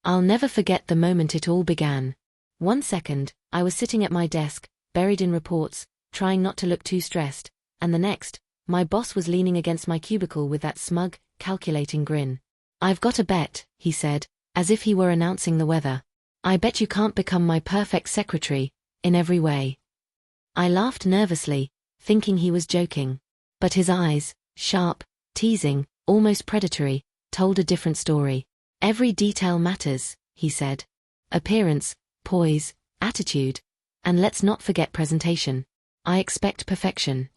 I'll never forget the moment it all began. One second, I was sitting at my desk, buried in reports, trying not to look too stressed, and the next, my boss was leaning against my cubicle with that smug, calculating grin. "I've got a bet," he said, as if he were announcing the weather. "I bet you can't become my perfect secretary, in every way." I laughed nervously, thinking he was joking. But his eyes, sharp, teasing, almost predatory, told a different story. "Every detail matters," he said. "Appearance, poise, attitude, and let's not forget presentation. I expect perfection."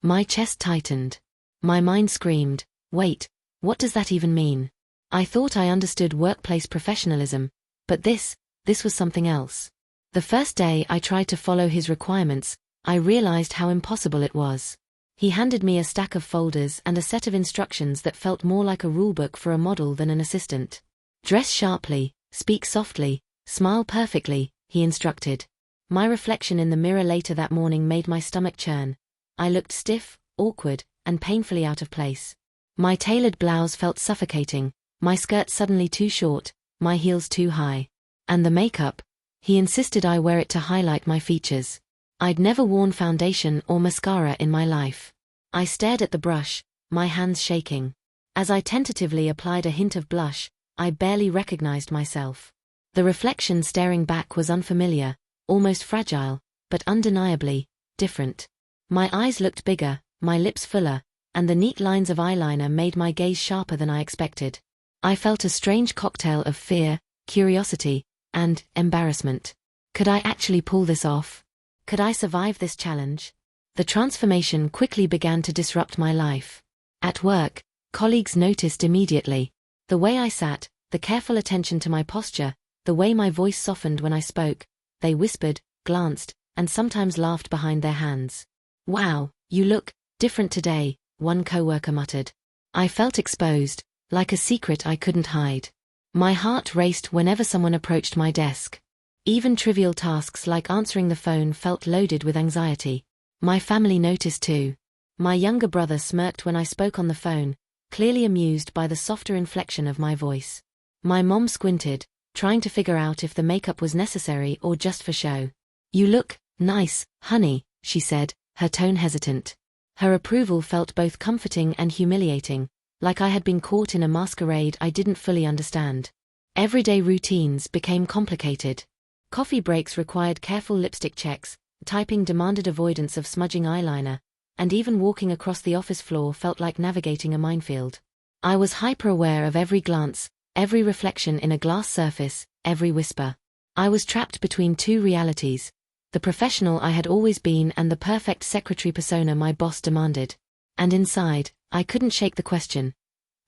My chest tightened. My mind screamed, "Wait, what does that even mean?" I thought I understood workplace professionalism, but this was something else. The first day I tried to follow his requirements, I realized how impossible it was. He handed me a stack of folders and a set of instructions that felt more like a rulebook for a model than an assistant. "Dress sharply, speak softly, smile perfectly," he instructed. My reflection in the mirror later that morning made my stomach churn. I looked stiff, awkward, and painfully out of place. My tailored blouse felt suffocating, my skirt suddenly too short, my heels too high. And the makeup? He insisted I wear it to highlight my features. I'd never worn foundation or mascara in my life. I stared at the brush, my hands shaking. As I tentatively applied a hint of blush, I barely recognized myself. The reflection staring back was unfamiliar, almost fragile, but undeniably different. My eyes looked bigger, my lips fuller, and the neat lines of eyeliner made my gaze sharper than I expected. I felt a strange cocktail of fear, curiosity, and embarrassment. Could I actually pull this off? Could I survive this challenge? The transformation quickly began to disrupt my life. At work, colleagues noticed immediately. The way I sat, the careful attention to my posture, the way my voice softened when I spoke. They whispered, glanced, and sometimes laughed behind their hands. "Wow, you look different today," one coworker muttered. I felt exposed, like a secret I couldn't hide. My heart raced whenever someone approached my desk. Even trivial tasks like answering the phone felt loaded with anxiety. My family noticed too. My younger brother smirked when I spoke on the phone, clearly amused by the softer inflection of my voice. My mom squinted, trying to figure out if the makeup was necessary or just for show. "You look nice, honey," she said, her tone hesitant. Her approval felt both comforting and humiliating, like I had been caught in a masquerade I didn't fully understand. Everyday routines became complicated. Coffee breaks required careful lipstick checks, typing demanded avoidance of smudging eyeliner, and even walking across the office floor felt like navigating a minefield. I was hyper-aware of every glance, every reflection in a glass surface, every whisper. I was trapped between two realities: the professional I had always been and the perfect secretary persona my boss demanded. And inside, I couldn't shake the question: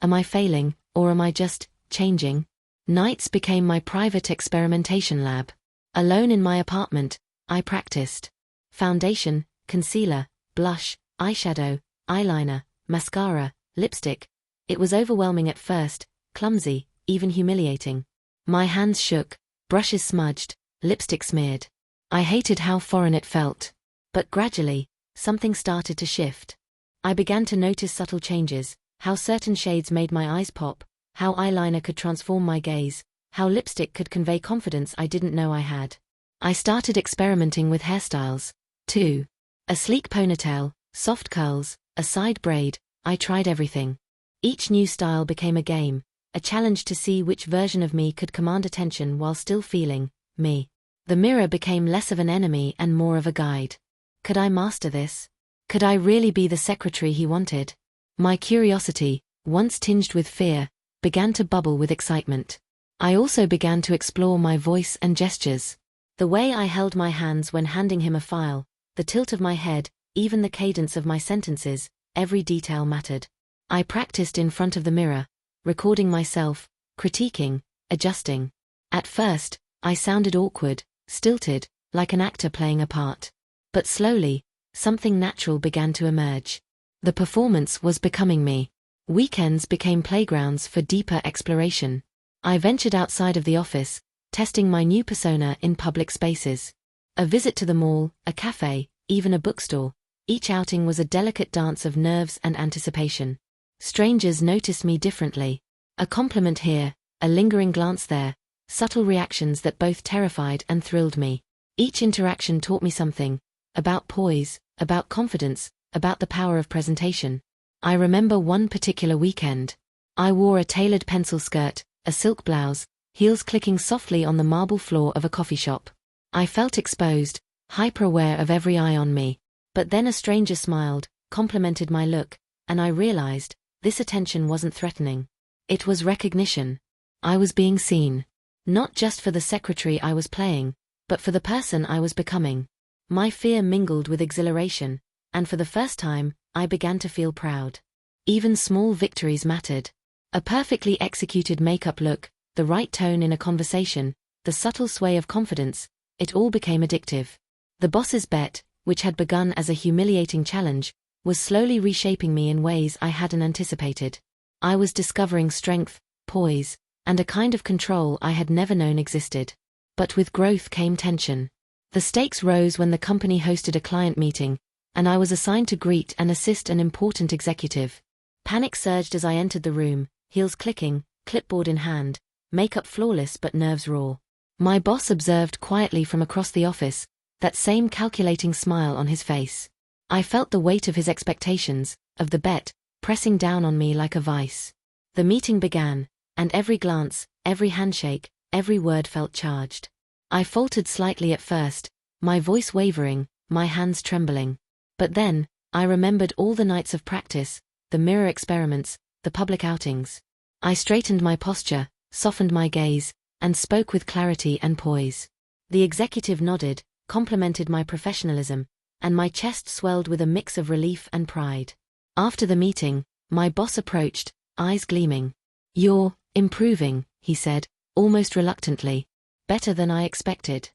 am I failing, or am I just changing? Nights became my private experimentation lab. Alone in my apartment, I practiced. Foundation, concealer, blush, eyeshadow, eyeliner, mascara, lipstick. It was overwhelming at first, clumsy, even humiliating. My hands shook, brushes smudged, lipstick smeared. I hated how foreign it felt. But gradually, something started to shift. I began to notice subtle changes, how certain shades made my eyes pop, how eyeliner could transform my gaze, how lipstick could convey confidence I didn't know I had. I started experimenting with hairstyles, too. A sleek ponytail, soft curls, a side braid, I tried everything. Each new style became a game, a challenge to see which version of me could command attention while still feeling me. The mirror became less of an enemy and more of a guide. Could I master this? Could I really be the secretary he wanted? My curiosity, once tinged with fear, began to bubble with excitement. I also began to explore my voice and gestures. The way I held my hands when handing him a file, the tilt of my head, even the cadence of my sentences, every detail mattered. I practiced in front of the mirror, recording myself, critiquing, adjusting. At first, I sounded awkward, stilted, like an actor playing a part. But slowly, something natural began to emerge. The performance was becoming me. Weekends became playgrounds for deeper exploration. I ventured outside of the office, testing my new persona in public spaces. A visit to the mall, a cafe, even a bookstore. Each outing was a delicate dance of nerves and anticipation. Strangers noticed me differently. A compliment here, a a lingering glance there, subtle reactions that both terrified and thrilled me. Each interaction taught me something, about poise, about confidence, about the power of presentation. I remember one particular weekend. I wore a tailored pencil skirt, a silk blouse, heels clicking softly on the marble floor of a coffee shop. I felt exposed, hyper-aware of every eye on me. But then a stranger smiled, complimented my look, and I realized, this attention wasn't threatening. It was recognition. I was being seen. Not just for the secretary I was playing, but for the person I was becoming. My fear mingled with exhilaration, and for the first time, I began to feel proud. Even small victories mattered. A perfectly executed makeup look, the right tone in a conversation, the subtle sway of confidence, it all became addictive. The boss's bet, which had begun as a humiliating challenge, was slowly reshaping me in ways I hadn't anticipated. I was discovering strength, poise, and a kind of control I had never known existed. But with growth came tension. The stakes rose when the company hosted a client meeting, and I was assigned to greet and assist an important executive. Panic surged as I entered the room, heels clicking, clipboard in hand, makeup flawless but nerves raw. My boss observed quietly from across the office, that same calculating smile on his face. I felt the weight of his expectations, of the bet, pressing down on me like a vice. The meeting began, and every glance, every handshake, every word felt charged. I faltered slightly at first, my voice wavering, my hands trembling. But then, I remembered all the nights of practice, the mirror experiments, the public outings. I straightened my posture, softened my gaze, and spoke with clarity and poise. The executive nodded, complimented my professionalism, and my chest swelled with a mix of relief and pride. After the meeting, my boss approached, eyes gleaming. "You're improving," he said, almost reluctantly. "Better than I expected."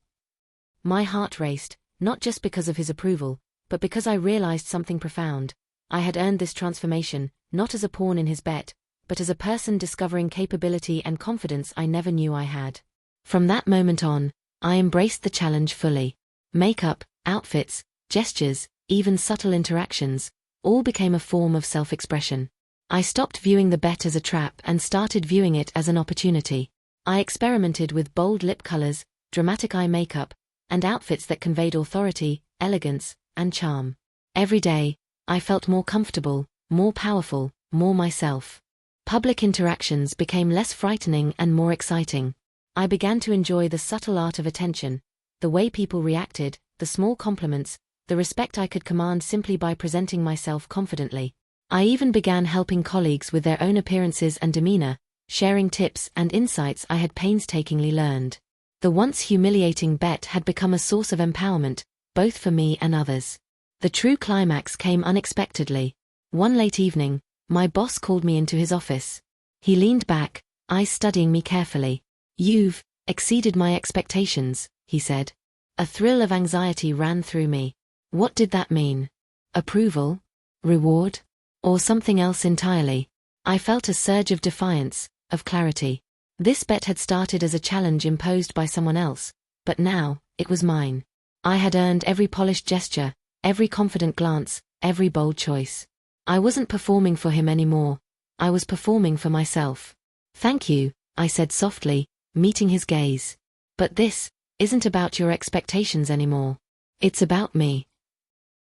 My heart raced, not just because of his approval, but because I realized something profound. I had earned this transformation, not as a pawn in his bet, but as a person discovering capability and confidence I never knew I had. From that moment on, I embraced the challenge fully. Makeup, outfits, gestures, even subtle interactions, all became a form of self-expression. I stopped viewing the bet as a trap and started viewing it as an opportunity. I experimented with bold lip colors, dramatic eye makeup, and outfits that conveyed authority, elegance, and charm. Every day, I felt more comfortable, more powerful, more myself. Public interactions became less frightening and more exciting. I began to enjoy the subtle art of attention, the way people reacted, the small compliments, the respect I could command simply by presenting myself confidently. I even began helping colleagues with their own appearances and demeanor, sharing tips and insights I had painstakingly learned. The once humiliating bet had become a source of empowerment, both for me and others. The true climax came unexpectedly. One late evening, my boss called me into his office. He leaned back, eyes studying me carefully. "You've exceeded my expectations," he said. A thrill of anxiety ran through me. What did that mean? Approval? Reward? Or something else entirely? I felt a surge of defiance, of clarity. This bet had started as a challenge imposed by someone else, but now, it was mine. I had earned every polished gesture, every confident glance, every bold choice. I wasn't performing for him anymore. I was performing for myself. "Thank you," I said softly, meeting his gaze. "But this isn't about your expectations anymore. It's about me."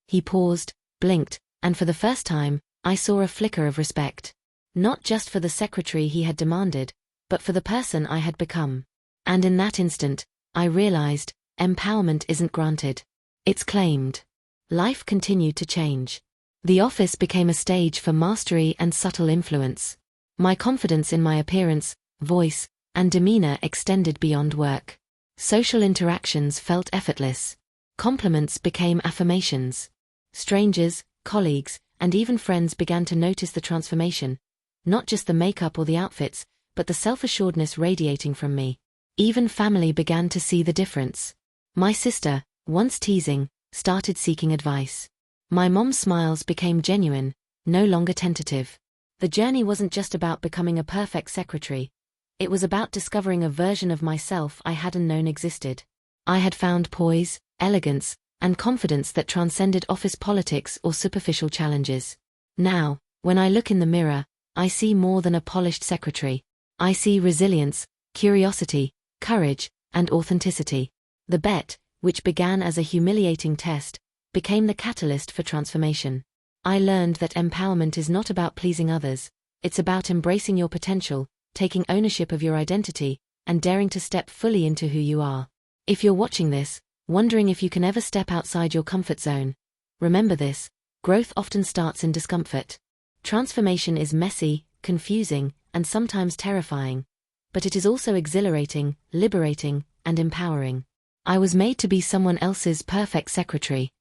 He paused, blinked, and for the first time, I saw a flicker of respect. Not just for the secretary he had demanded, but for the person I had become. And in that instant, I realized, empowerment isn't granted. It's claimed. Life continued to change. The office became a stage for mastery and subtle influence. My confidence in my appearance, voice, and demeanor extended beyond work. Social interactions felt effortless. Compliments became affirmations. Strangers, colleagues, and even friends began to notice the transformation, not just the makeup or the outfits, but the self-assuredness radiating from me. Even family began to see the difference. My sister, once teasing, started seeking advice. My mom's smiles became genuine, no longer tentative. The journey wasn't just about becoming a perfect secretary. It was about discovering a version of myself I hadn't known existed. I had found poise, elegance, and confidence that transcended office politics or superficial challenges. Now, when I look in the mirror, I see more than a polished secretary. I see resilience, curiosity, courage, and authenticity. The bet, which began as a humiliating test, became the catalyst for transformation. I learned that empowerment is not about pleasing others, it's about embracing your potential, taking ownership of your identity, and daring to step fully into who you are. If you're watching this, wondering if you can ever step outside your comfort zone, remember this: growth often starts in discomfort. Transformation is messy, confusing, and sometimes terrifying, but it is also exhilarating, liberating, and empowering. I was made to be someone else's perfect secretary.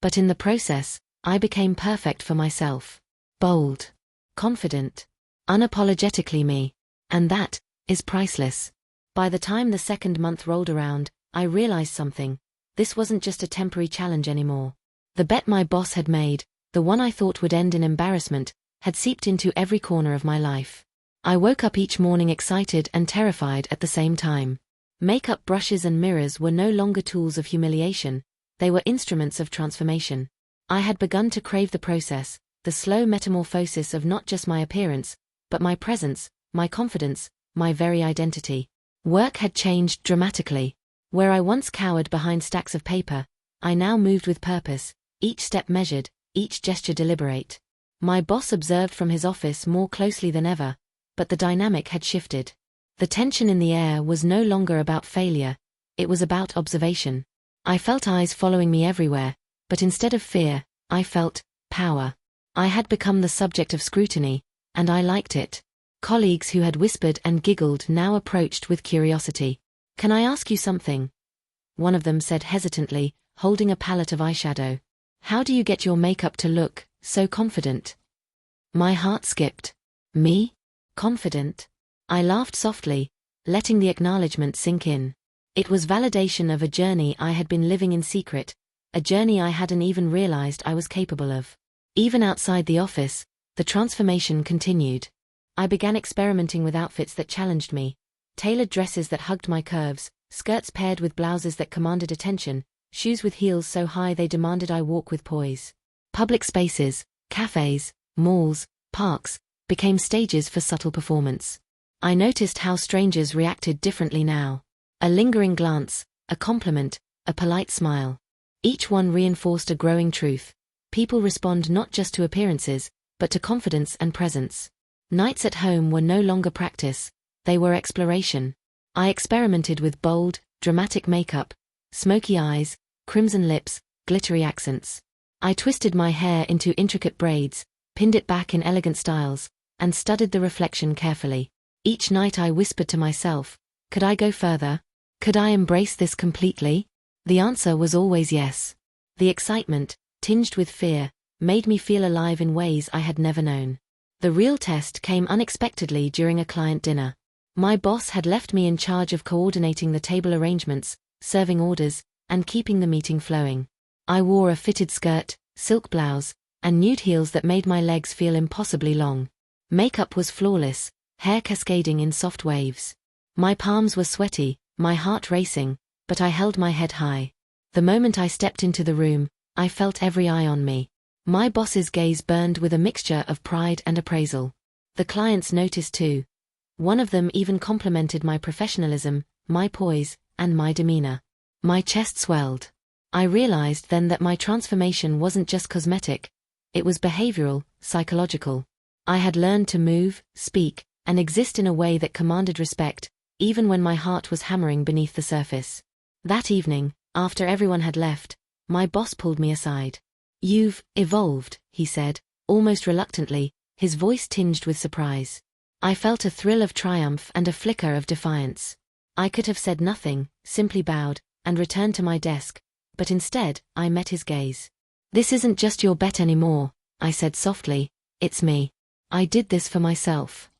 But in the process, I became perfect for myself. Bold, confident, unapologetically me. And that is priceless. By the time the second month rolled around, I realized something. This wasn't just a temporary challenge anymore. The bet my boss had made, the one I thought would end in embarrassment, had seeped into every corner of my life. I woke up each morning excited and terrified at the same time. Makeup brushes and mirrors were no longer tools of humiliation, they were instruments of transformation. I had begun to crave the process, the slow metamorphosis of not just my appearance, but my presence, my confidence, my very identity. Work had changed dramatically. Where I once cowered behind stacks of paper, I now moved with purpose, each step measured, each gesture deliberate. My boss observed from his office more closely than ever, but the dynamic had shifted. The tension in the air was no longer about failure, it was about observation. I felt eyes following me everywhere, but instead of fear, I felt power. I had become the subject of scrutiny, and I liked it. Colleagues who had whispered and giggled now approached with curiosity. "Can I ask you something?" one of them said hesitantly, holding a palette of eyeshadow. "How do you get your makeup to look so confident?" My heart skipped. Me? Confident? I laughed softly, letting the acknowledgement sink in. It was validation of a journey I had been living in secret, a journey I hadn't even realized I was capable of. Even outside the office, the transformation continued. I began experimenting with outfits that challenged me. Tailored dresses that hugged my curves, skirts paired with blouses that commanded attention, shoes with heels so high they demanded I walk with poise. Public spaces, cafes, malls, parks, became stages for subtle performance. I noticed how strangers reacted differently now. A lingering glance, a compliment, a polite smile. Each one reinforced a growing truth. People respond not just to appearances, but to confidence and presence. Nights at home were no longer practice, they were exploration. I experimented with bold, dramatic makeup, smoky eyes, crimson lips, glittery accents. I twisted my hair into intricate braids, pinned it back in elegant styles, and studied the reflection carefully. Each night I whispered to myself, could I go further? Could I embrace this completely? The answer was always yes. The excitement, tinged with fear, made me feel alive in ways I had never known. The real test came unexpectedly during a client dinner. My boss had left me in charge of coordinating the table arrangements, serving orders, and keeping the meeting flowing. I wore a fitted skirt, silk blouse, and nude heels that made my legs feel impossibly long. Makeup was flawless, hair cascading in soft waves. My palms were sweaty, my heart racing, but I held my head high. The moment I stepped into the room, I felt every eye on me. My boss's gaze burned with a mixture of pride and appraisal. The clients noticed too. One of them even complimented my professionalism, my poise, and my demeanor. My chest swelled. I realized then that my transformation wasn't just cosmetic, it was behavioral, psychological. I had learned to move, speak, and exist in a way that commanded respect, even when my heart was hammering beneath the surface. That evening, after everyone had left, my boss pulled me aside. "You've evolved," he said, almost reluctantly, his voice tinged with surprise. I felt a thrill of triumph and a flicker of defiance. I could have said nothing, simply bowed, and returned to my desk, but instead, I met his gaze. "This isn't just your bet anymore," I said softly, "it's me. I did this for myself."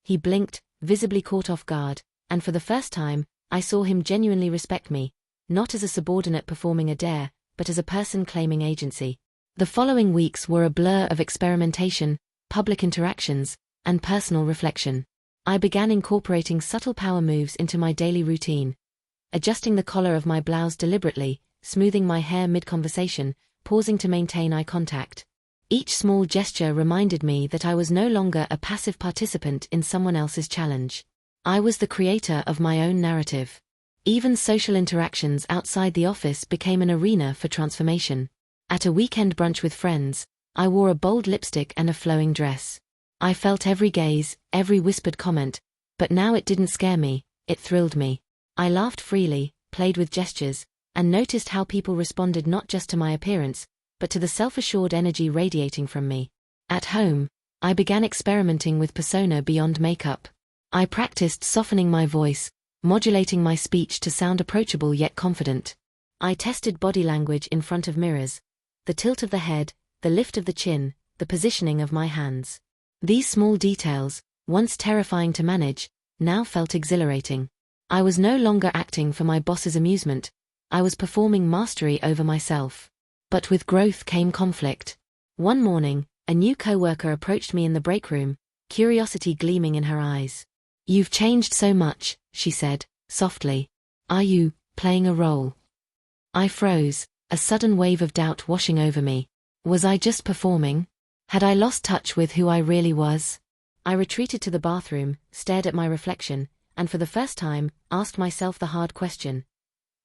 He blinked, visibly caught off guard, and for the first time, I saw him genuinely respect me, not as a subordinate performing a dare, but as a person claiming agency. The following weeks were a blur of experimentation, public interactions, and personal reflection. I began incorporating subtle power moves into my daily routine, adjusting the collar of my blouse deliberately, smoothing my hair mid-conversation, pausing to maintain eye contact. Each small gesture reminded me that I was no longer a passive participant in someone else's challenge. I was the creator of my own narrative. Even social interactions outside the office became an arena for transformation. At a weekend brunch with friends, I wore a bold lipstick and a flowing dress. I felt every gaze, every whispered comment, but now it didn't scare me, it thrilled me. I laughed freely, played with gestures, and noticed how people responded not just to my appearance, but to the self-assured energy radiating from me. At home, I began experimenting with persona beyond makeup. I practiced softening my voice, modulating my speech to sound approachable yet confident. I tested body language in front of mirrors, the tilt of the head, the lift of the chin, the positioning of my hands. These small details, once terrifying to manage, now felt exhilarating. I was no longer acting for my boss's amusement, I was performing mastery over myself. But with growth came conflict. One morning, a new coworker approached me in the break room, curiosity gleaming in her eyes. "You've changed so much," she said, softly. "Are you playing a role?" I froze, a sudden wave of doubt washing over me. Was I just performing? Had I lost touch with who I really was? I retreated to the bathroom, stared at my reflection, and for the first time, asked myself the hard question.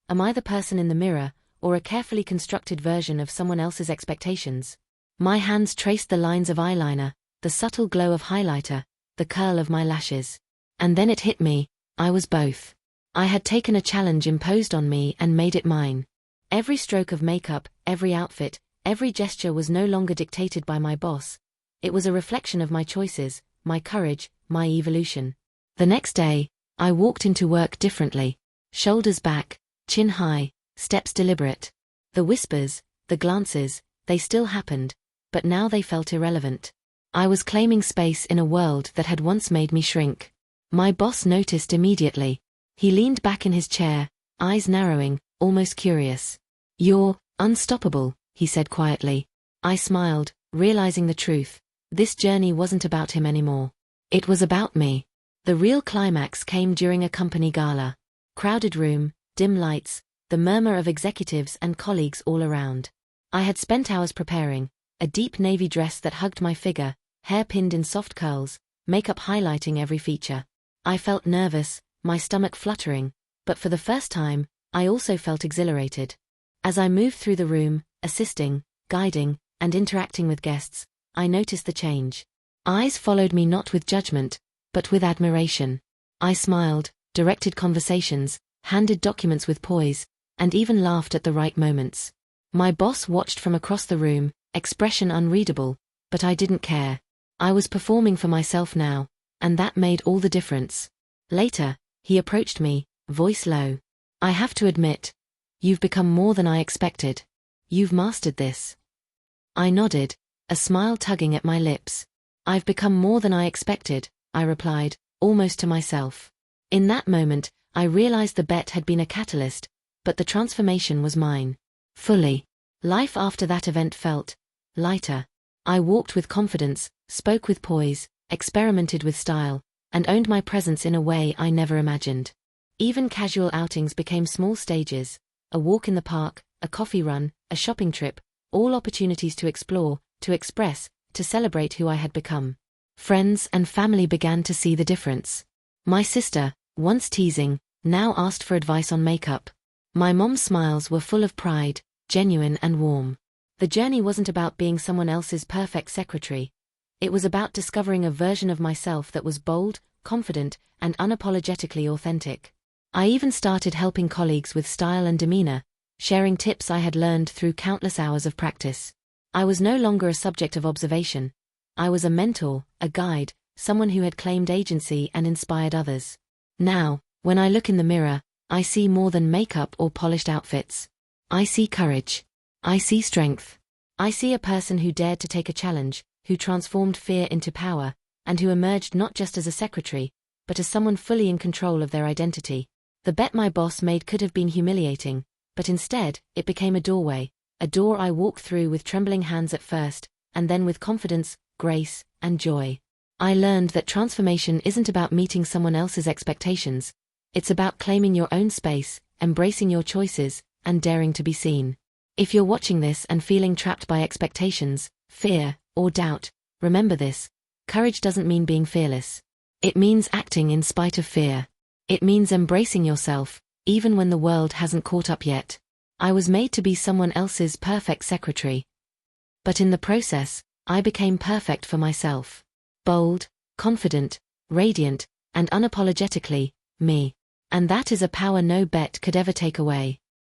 Am I the person in the mirror, or a carefully constructed version of someone else's expectations? My hands traced the lines of eyeliner, the subtle glow of highlighter, the curl of my lashes. And then it hit me, I was both. I had taken a challenge imposed on me and made it mine. Every stroke of makeup, every outfit, every gesture was no longer dictated by my boss. It was a reflection of my choices, my courage, my evolution. The next day, I walked into work differently. Shoulders back, chin high, steps deliberate. The whispers, the glances, they still happened, but now they felt irrelevant. I was claiming space in a world that had once made me shrink. My boss noticed immediately. He leaned back in his chair, eyes narrowing, almost curious. "You're unstoppable," he said quietly. I smiled, realizing the truth. This journey wasn't about him anymore. It was about me. The real climax came during a company gala. Crowded room, dim lights, the murmur of executives and colleagues all around. I had spent hours preparing, a deep navy dress that hugged my figure, hair pinned in soft curls, makeup highlighting every feature. I felt nervous, my stomach fluttering, but for the first time, I also felt exhilarated. As I moved through the room, assisting, guiding, and interacting with guests, I noticed the change. Eyes followed me not with judgment, but with admiration. I smiled, directed conversations, handed documents with poise, and even laughed at the right moments. My boss watched from across the room, expression unreadable, but I didn't care. I was performing for myself now, and that made all the difference. Later, he approached me, voice low. "I have to admit, you've become more than I expected. You've mastered this." I nodded, a smile tugging at my lips. "I've become more than I expected," I replied, almost to myself. In that moment, I realized the bet had been a catalyst, but the transformation was mine. Fully. Life after that event felt lighter. I walked with confidence, spoke with poise, experimented with style, and owned my presence in a way I never imagined. Even casual outings became small stages, a walk in the park, a coffee run, a shopping trip, all opportunities to explore, to express, to celebrate who I had become. Friends and family began to see the difference. My sister, once teasing, now asked for advice on makeup. My mom's smiles were full of pride, genuine and warm. The journey wasn't about being someone else's perfect secretary. It was about discovering a version of myself that was bold, confident, and unapologetically authentic. I even started helping colleagues with style and demeanor, sharing tips I had learned through countless hours of practice. I was no longer a subject of observation. I was a mentor, a guide, someone who had claimed agency and inspired others. Now, when I look in the mirror, I see more than makeup or polished outfits. I see courage. I see strength. I see a person who dared to take a challenge, who transformed fear into power, and who emerged not just as a secretary, but as someone fully in control of their identity. The bet my boss made could have been humiliating, but instead, it became a doorway, a door I walked through with trembling hands at first, and then with confidence, grace, and joy. I learned that transformation isn't about meeting someone else's expectations. It's about claiming your own space, embracing your choices, and daring to be seen. If you're watching this and feeling trapped by expectations, fear, or doubt, remember this: courage doesn't mean being fearless. It means acting in spite of fear. It means embracing yourself, even when the world hasn't caught up yet. I was made to be someone else's perfect secretary. But in the process, I became perfect for myself. Bold, confident, radiant, and unapologetically, me. And that is a power no bet could ever take away.